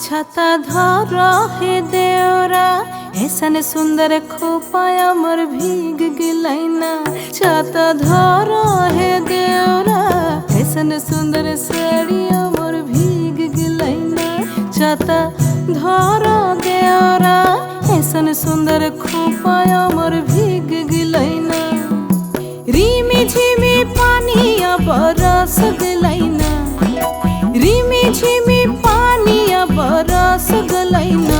छाता धर हे देवरा ऐसन सुंदर खोपाया मोर भीग गिलैना। छाता धर हे देवरा ऐसन सुंदर साड़िया मोर भीग गिलैना। छाता धर देवरा ऐसन सुंदर खोपाया मोर भीग गिलैना। रिमी झिमी पानिया बरस गिलैना। रिमी झिमी पानिया बरस गलैना।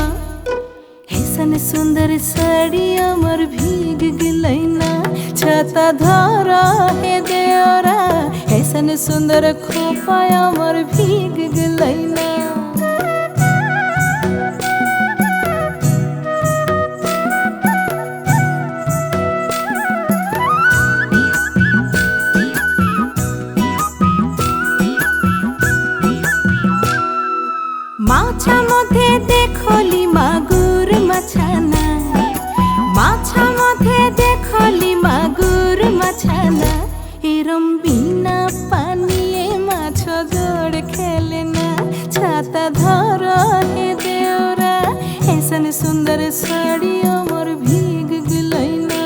ऐसन सुंदर साड़िया मोर भीग गिलैना। छाता धर हे देवरा ऐसन सुंदर खोपाया मोर भीग गिलैना। माछा मधे देखली मागुर मछाना। माछा मधे देखली मागुर मछाना। एरम बिना पानिए माछ जोड़ खेलना। छाता धर हे देवरा ऐसन सुंदर साड़िया मोर भीग गिलैना।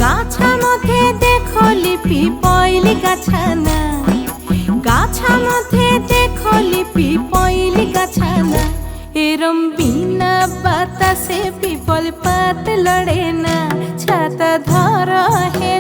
गाछा मधे देखली पिपैली गाछाना। गाछा मधे देखली पिपैली गाछाना। एरम बिना बातासे पिपल पात लड़ेना। छाता धर हे